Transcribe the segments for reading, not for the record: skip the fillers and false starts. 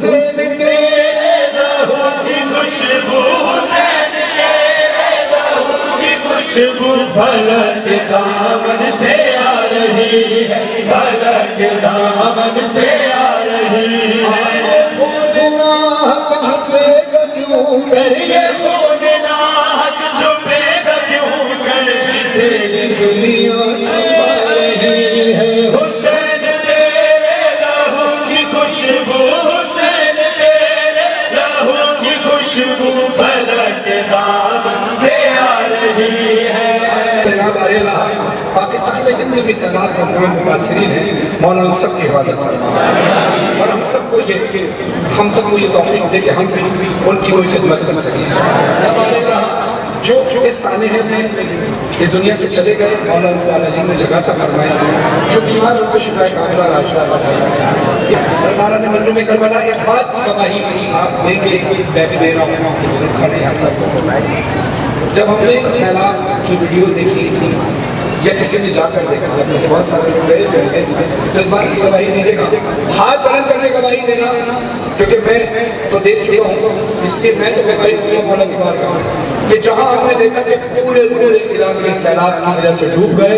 हुसैन के लहू की खुशबू, हुसैन के लहू की खुशबू फलक दामन से आ रही है, फलक दामन से आ रही है। खोदना हक छुपेगा क्यों कर, ये खोदना हक छुपेगा क्यों कर, जिसे दुनिया छुपा रही है। हुसैन तेरे लहू की खुशबू, हुसैन तेरे लहू की खुशबू फलक दामन से आ रही है। पाकिस्तान में जितने भी सलाह मुतासरीन हैं, मौला उन सब की हिफाजत फरमाए और हम सबको ये तौफीक दे कि हम भी उनकी कोई खिदमत कर सकें। जो इस सानिह में इस दुनिया से चले गए, मौला ने जगह का फरमाए, जो बीमार उनको शिफा कामिला राशा अल्लाह ने मजलूम करबला इस बात की गवाही आप देंगे कि मैं भी दे रहा हूँ कि बुजुर्ग खड़े हैं सब। जब हमने सैलाब की वीडियो देखी थी या किसी ने जाकर देखा, जैसे बहुत सारे लोग गए तो इस बात की गवाही दीजिएगा, हाथ बुलंद करने गवाही देना, क्योंकि मैं तो देख चुका हूँ, इसलिए मैं तो गवाही दूंगा मौला की बारगाह कि जहाँ हमने देखा कि पूरे इलाके सैलाब की वजह से डूब गए,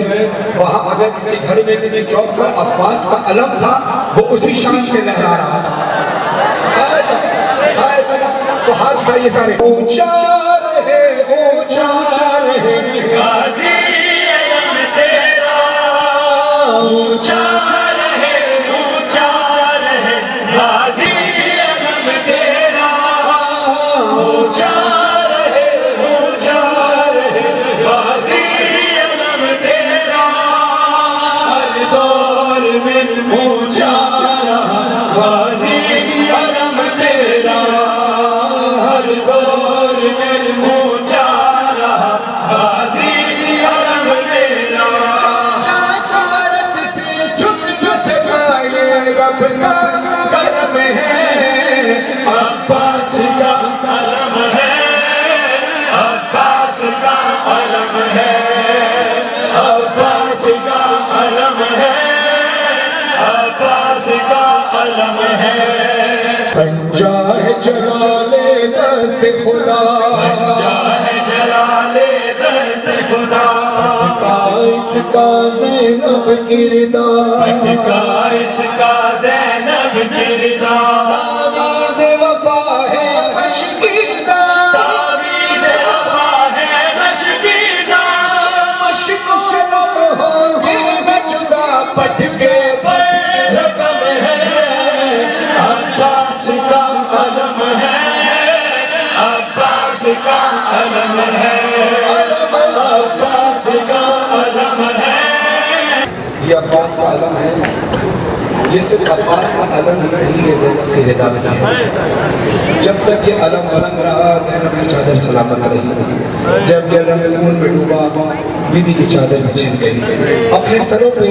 वहाँ अगर किसी घर में किसी चौक पर अब्बास का अलम था, वो उसी शान से लहरा रहा था। तो हाथ उठाइए सारे, ऊंचा रहे गाजी अलम तेरा, ऊंचा रहे गाजी अलम तेरा, ऊंचा रहे गाजी अलम तेरा, हर दौर में ऊंचा गाजी अलम तेरा, हर दौर में ऊंचा गाजी अलम तेरा। सरस से झुक रब का करम है, अब्बास का अलम है, अब्बास का अलम है, अब्बास का अलम है, अब्बास का अलम है। पंजा है जलाले दस्त खुदा, पंजा है जलाले दस्त खुदा, इसका ज़ैनब किरदार, इसका ज़ैनब किरदार, तावीज़ वफ़ा है मशकीदा, तावीज़ वफ़ा है मशकीदा, मशक शलब होंगे न जुदा, पट के पर रकम है, अब्बास का अलम है, अब्बास का अलम है, अब्बास का अलम है। ये अब्बास का अलम है, ये सिर्फ अब्बास का अलम नहीं है, ज़ैनब की रिदा है। जब तक ये अलम रहा, ज़ैनब की चादर सलामत रही। जब ये अलम खून में डूबा, बीबी की चादर में छिन गई। अपने सरों पे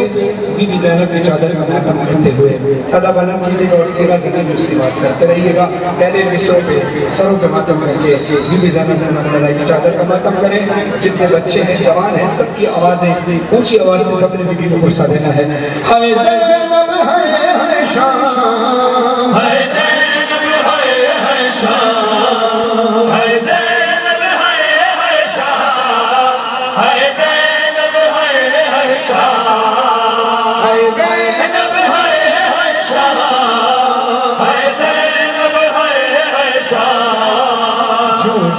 बीबी ज़ैनब की चादर का मातम करते हुए सदा बलम कीजिएगा और सीरा ज़िंदगी उसकी बात करते रहिएगा। पहले मिसरों पे सरों से मातम करके बीबी ज़ैनब सल्लल्लाहु की चादर का मातम करें। जितने बच्चे हैं, जवान हैं, सबकी आवाज़ें ऊंची आवाज़ से सबने बीबी को गुस्सा देना है। हाय ज़ैनब हाय शाम, हाय ज़ैनब हाय शाम, हाय ज़ैनब हाय शाम, हाय ज़ैनब हाय शाम, हाय ज़ैनब हाय शाम, हाय ज़ैनब हाय शाम।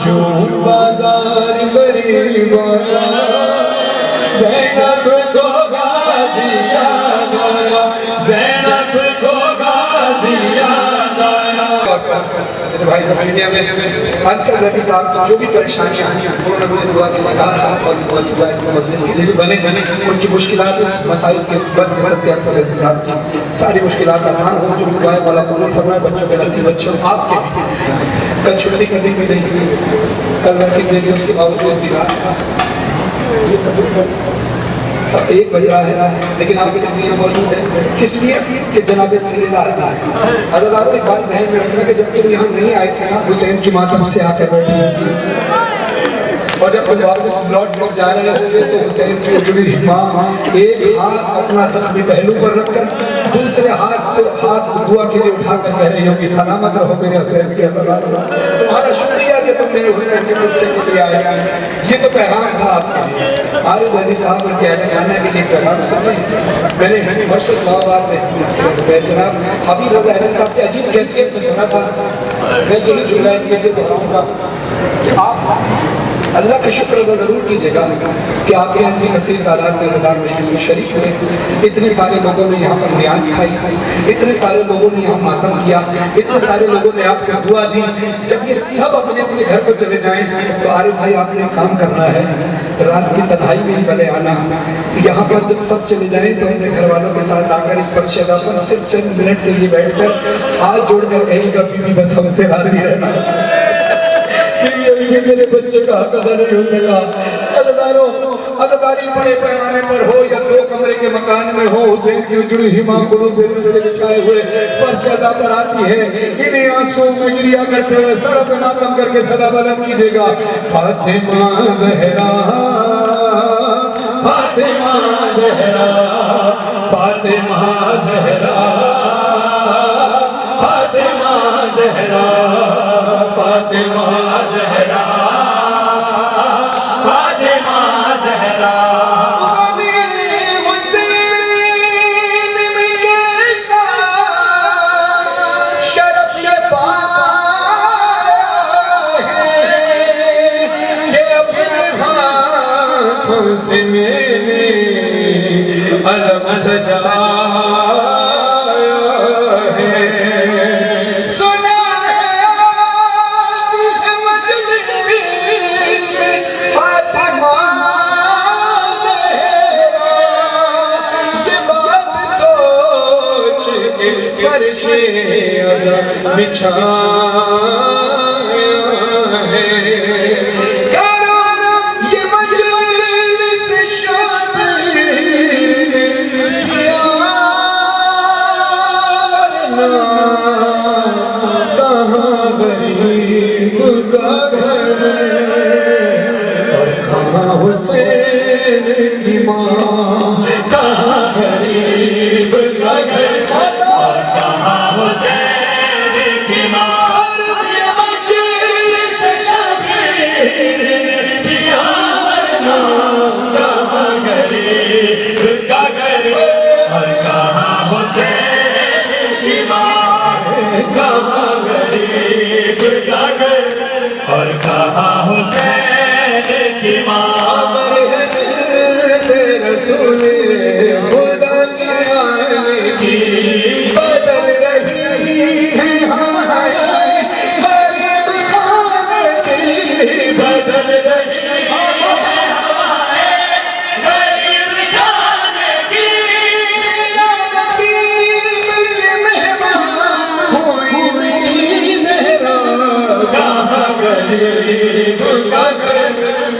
जो बाजार करीब आया, ज़ैनब को गाज़ी याद आया, ज़ैनब को गाज़ी याद आया। भाई दुनिया में अंसर रफ़ी साहब जो भी परेशानियाँ उन्होंने मुझे दुआ की कहा और मजलिस के लिए बने उनकी मुश्किलात इस मसाइल के बस सकते अंसर रफ़ी साहब सारी मुश्किलात आसान हो। जो दुआएं वाला कबूल फरमाए, बच्चों के नसीब बच्चों आपके कल छुट्टी करने की नहीं हुई, कल वर्किंग डे उसके बावजूद भी रात सब 1 बज रहा है, लेकिन आपकी तकमीर मौजूद है। किस लिए कि जनाब अदादारों एक बात ज़हन में रखना कि जब तुम यहाँ नहीं आए थे ना, हुसैन की मातम से आकर बैठी होगी, और जब वापस लौट कर जा रहे होंगे तो हुसैन की जुड़ी माँ एक हाथ अपना जख्मी पहलू पर रखकर दूसरे हाथ से हाथ दुआ के लिए उठा कर कह रही हो कि सलामत रहो मेरे हुसैन के सलाम, तुम्हारा शुक्रिया कि तुम मेरे हुसैन के मुझसे लिए आए। ये तो पैगाम था आपके लिए। आरिफ अली साहब के कहने के लिए पैगाम सुने। मैंने इस्लामाबाद में जनाब हबीब रज़ा अहमद साहब से अजीब कैफियत में सुना था। मैं यही जुमला इनके लिए दोहराऊंगा कि आप अल्लाह का शुक्र अदा ज़रूर कीजिएगा कि आपके इतनी कसीर तादाद में अज़ादार मजलिस में शरीक हुए। इतने सारे लोगों ने यहाँ पर न्याज खाई, इतने सारे लोगों ने यहाँ मातम किया, इतने सारे लोगों ने आपको दुआ दी। जब ये सब अपने अपने घर को चले जाएं तो आरिफ भाई आपने एक काम करना है, रात की तन्हाई में ही भले आना। यहाँ पर जब सब चले जाएं तो अपने घर वालों के साथ आकर इस पर शेदा पर सिर्फ चंद मिनट के लिए बैठकर हाथ जोड़कर कहेगा बीबी बस हमसे राजी रहना, मेरे बच्चे का हक अदा नहीं हो सका। अदादारी बड़े पैमाने पर हो या दो कमरे के मकान में हो, हुसैन की उजड़ी हिमा फूलों से बिछाए हुए फर्श अदा पर आती है। इन्हीं आंसुओं में गिरिया करते हुए सर पे मातम करके सदा बुलंद कीजिएगा, फातिमा ज़हरा, फातिमा ज़हरा, फातिमा ज़हरा, फातिमा ज़हरा, फातिमा ज़हरा, फातिमा ज़हरा। से मैंने अलम सजाया है, सुना है मजलिस फातिमा ज़हरा, ये बात सोच के फर्शे अज़ा बिछाया है। हुसैन की माँ कहाँ गरीब का घर, और कहाँ हुसैन की माँ, और ये मजलिस शबीर दिया वरना कहाँ गरीब का घर, और कहाँ हुसैन की माँ, कहाँ गरीब का घर, और कहाँ हुसैन की माँ। रसूल खुदा के आने की बदल रही है हमारे गरीब खाने की, बदल रही है हमारे गरीब खाने की। या नसीब के मेहमान हुई मेरी ज़हरा, कहाँ गरीब का घर,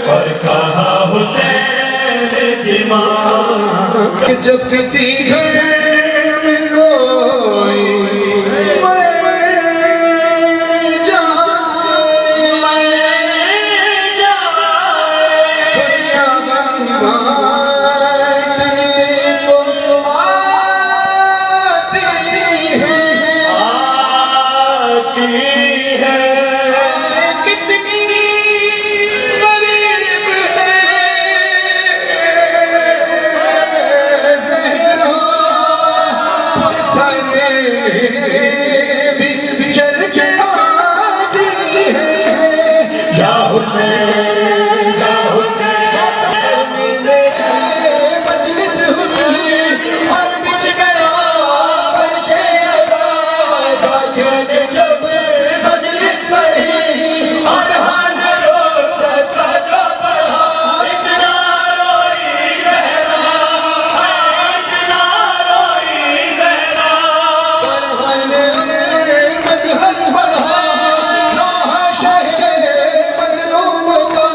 और कहाँ हुसैन की माँ। जब किसी घर में कोई मर जाए, दुनिया बांटने को आती है, कितनी गरीब है मजलिस हुसैन और बिछ गया फर्शे अज़ा, जब मजलिस पढ़ी और हाल रो सजा जो पढ़ा, इतना रोई ज़हरा, इतना रोई ज़हरा, फरहाने मज़हर बढ़ा, नौहा शहर मज़लूम का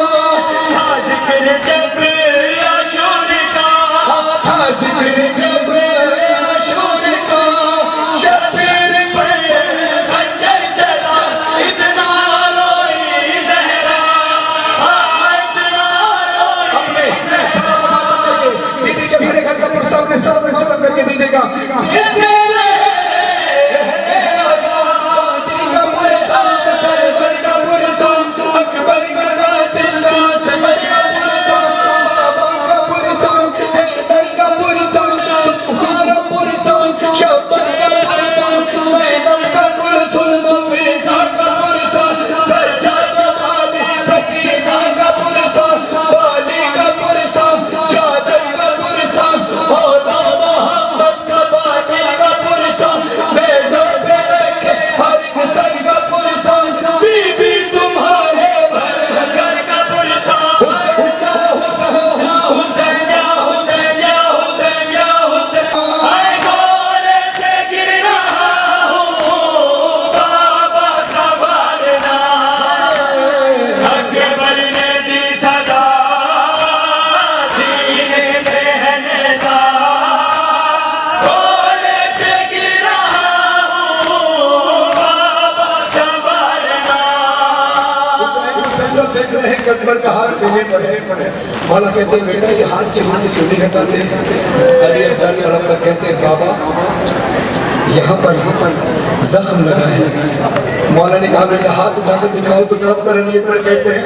कमर का हाथ सीने पर। मौला कहते हैं बेटा ये हाथ सीने से क्यों नहीं हटाते? अली अब्बास तड़प कर कहते हैं बाबा यहाँ पर जख्म लगा है। मौला ने कहा बेटा हाथ उठाकर दिखाओ तो तड़प कर अली अब्बास कहते हैं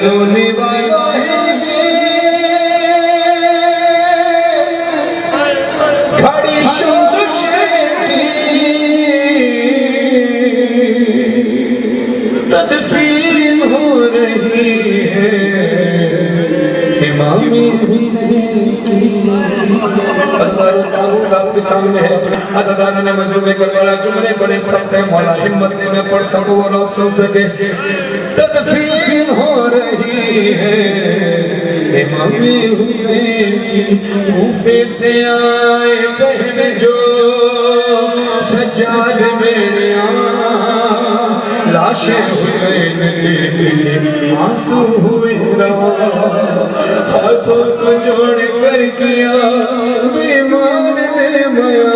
रोने वाला है घड़ी तदफीन हो रही है इमाम आपके सामने है। अदादाना ने मजलूम करबला जुमले बड़े सख्त हैं मौला हिम्मत दे मैं पढ़ सकूं और आप सुन सके। तदफीन हो रही है इमाम हुसैन की कूफे से आए बहन जो सज्जाद में लाश हुसैन के आंसू हुए हाथों को जोड़ कर किया बीमार ने मया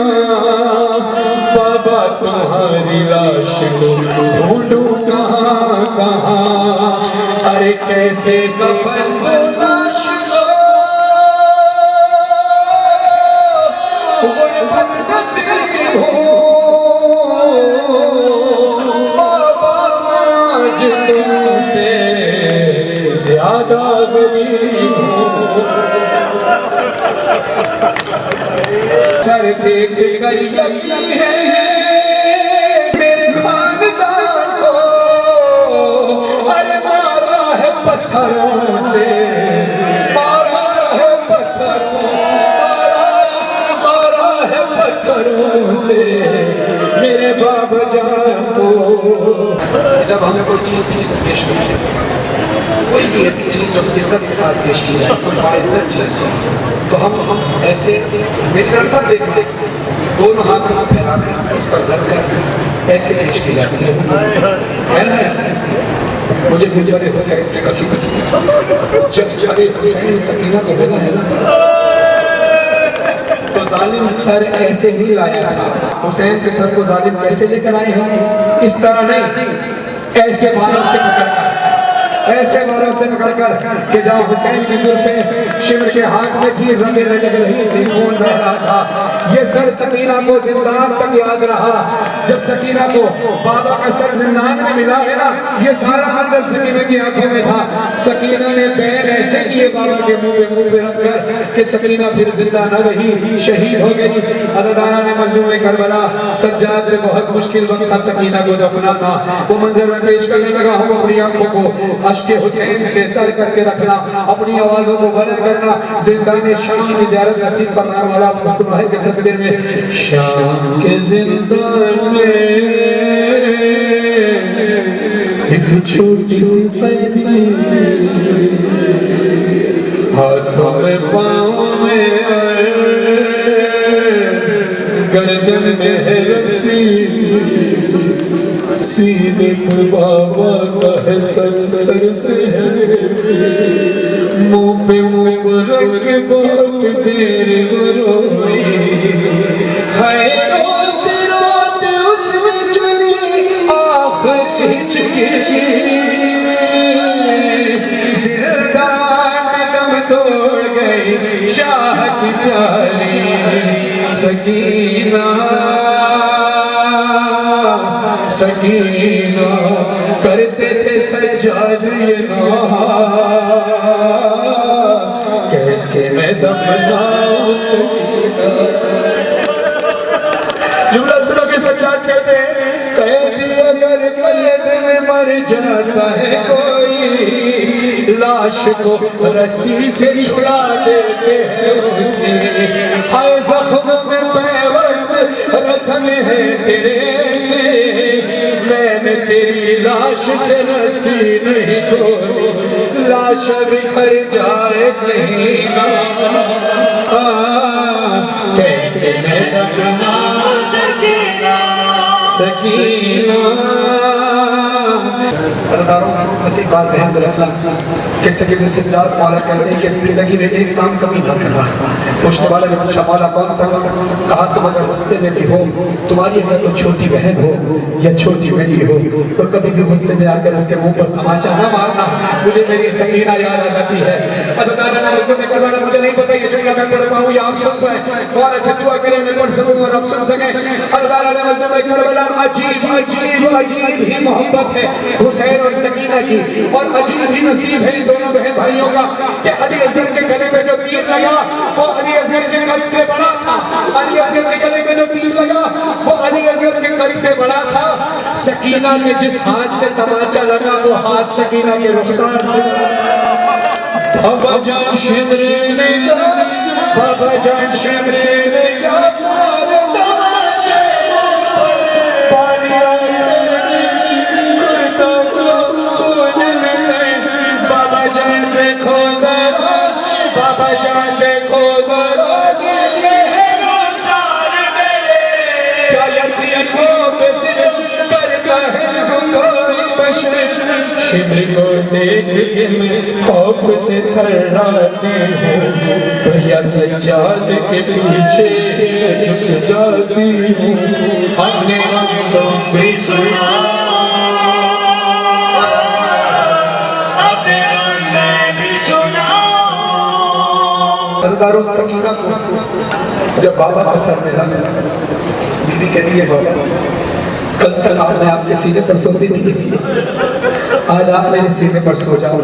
बाबा तुम्हारी लाश को ढूंढूं कहाँ कहाँ अरे कैसे कफन को लाश को बदनसीब हो बाबा आज तुमसे ज्यादा गरीब हो। सर देख कर यकीन है मेरे खानदान को अरे मारा है पत्थरों से मारा है पत्थरों मारा है पत्थरों से मेरे बाबा जान को। जब हमें कोई चीज किसी को पेश हो कोई भी ऐसी चीज जो इज्जत के साथ पेश की जाए कोई बाइज्जत चीज तो हम ऐसे मेरी तरफ से देखते दोनों हाथ में फैला कर उस पर रखकर ऐसे पेश की जाती है ना ऐसे मुझे बड़े हुसैन से कसी जब सारे हुसैन सकीना को मिला है ना तो जालिम सर ऐसे नहीं लाया था। हुसैन के सर को जालिम कैसे लेकर आए हैं इस तरह नहीं ऐसे बालों से पकड़कर ऐसे बालों से पकड़कर कि जहाँ हुसैन की जुल्फें शिमर के हाथ में थी रंगे लग रही थी खून बह रहा था। ये सर सकीना को जिंदान तक याद रहा। जब सकीना को बाबा का सर जिंदान में मिला है ना ये सारा मंजर सकीना की आंखों में था। सकीना ने पैर ऐसे किए बाबा के मुंह पे रखकर कि सकीना फिर जिंदा न रही शहीद हो गई। अदादाना ने मजलूम करबला सज्जाद ने बहुत मुश्किल वक्त था सकीना को दफनाना वो मंजर में पेश करने लगा। हम अपनी आंखों को अश्के हुसैन से तर करके रखना अपनी आवाजों को बुलंद करना जिंदाने शाम की ज़ियारत नसीब फरमाने वाला मुस्तफा के सदक़े में शाम के जिंदान में एक छोटी सी पैदी हाथों में पाँव में गर्दन में है रस्सी सीने पर बाबा का है सर से है मुंह पे मुंह को रख बहुत देर रोई हाय रोते रोते उसमें चली आखिरी चिट्ठी जिंदान में दम तोड़ गई शाह की प्यारी सकीना सकीना करते थे सज्जाद ये कैसे मैं दफनाऊं सकीना। जुमला सुनो के सज्जाद कहते हैं कैदी अगर कैद में मर जाता है कोई लाश को रस्सी से छुड़ा देते हैं उसने हाय जख्म में पैर लाश बिखर जाए कहीं ना, कैसे मैं दफना सकीना ऐसी बात ध्यान रखना कि सके से जात वाला करने के जिंदगी में एक काम कभी ना कर रहा। पूछने वाला ने पूछा मौला कौन सा? कहा तुम अगर गुस्से में भी हो, तुम्हारी अगर तो छोटी बहन हो या छोटी बेटी हो, तो कभी भी गुस्से में आकर उसके मुंह पर तमाचा ना मारना। मुझे मेरी सकीना याद आ जाती है। मुझे नहीं पता ये जो अगर पढ़ पाऊँ या आप सुन पाए और ऐसे दुआ करें मैं पढ़ सकूँ और आप सुन सकें। अजीब अजीब अजीब ही मोहब्बत है हुसैन और सकीना की, और अजीब ही नसीब है दोनों बहन भाइयों का कि अली असगर के गले में जो तीर लगा वो अली असगर के कद से बड़ा था। अली असगर के गले में जो तीर लगा वो अली असगर के कद से बड़ा था। सकीना के जिस हाथ से तमाचा लगा वो हाथ सकीना के रुखसार से। बाबा जान शिमरे में जा, बाबा जान शिमरे में जा, शिमर को देख के मैं खौफ से थर्राती हूँ, भैया सज्जाद के पीछे झुक जाती हूँ। हमने तुम भी सुना, अपने मैं भी सुना। अल्लाह सकीना को जब बाबा का सर मिला, बीबी कहती है बाबा कल तक आपने आपके सीने पर सोती थी, आज आप मेरे सीने पर सो जाओ।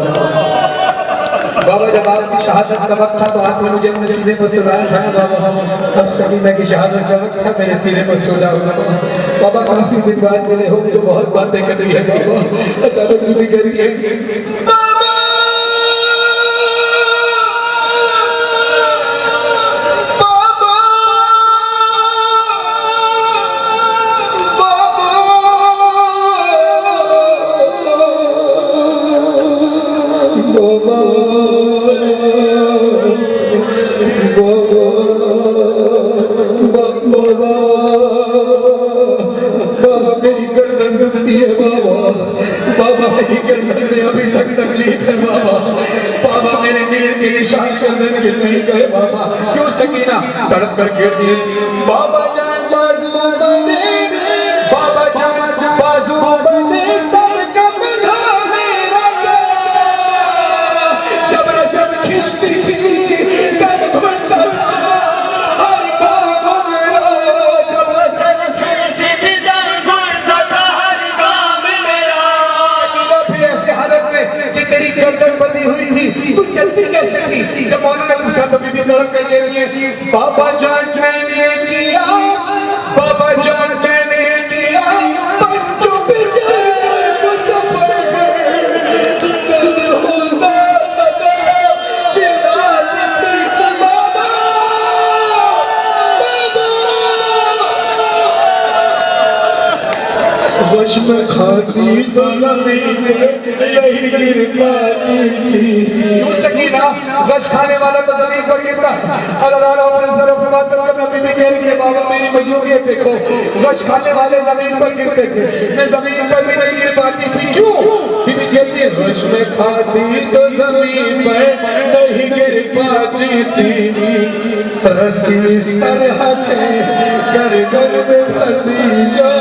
बाबा जब आपकी शहादत का वक्त था तो आपने मुझे अपने सीने पर सुलाया था बाबा, अब सकीना की शहादत का वक्त था मेरे सीने पर सो जाओ। बाबा काफी दिन बाद मिले हो, मुझे बहुत बातें कर रही है बाबा, अचानक भी कर रही है। नहीं गए बाबा, क्यों सकीना तड़प कर गिर दिए। बाबा जान बाजू बने, बाबा जान बाजू बने, सब कब था मेरा जब रसम खिंचती थी तब घुंडा हर काम मेरा, जब रसम खिंचती थी तब घुंडा था हर काम मेरा। फिर ऐसे हालत में कि तेरी गर्दन बंधी हुई थी, तू चलती कैसे थी? जब मौला ने पूछा तो बीबी लड़क कर दे रही है, बाबा जान मैंने किया, बाबा जान मैंने किया, बच्चों पे चल सफर होगा चिल्लाती थी बाबा, वश में खाती तो जमीन नहीं गिर पाती थी। क्यों सकीना गश खाने वाला तो जमीन पर गिर पड़ा। बीबी कह रही है बाबा मेरी मजबूरियत देखो, गश खाने वाले जमीन पर गिरते थे, मैं जमीन पर भी नहीं गिर पाती थी। क्यों? बीबी कहती है गश में खाती तो जमीन पर नहीं गिर पाती थी, रस्सी इस तरह से कर में फंसी जा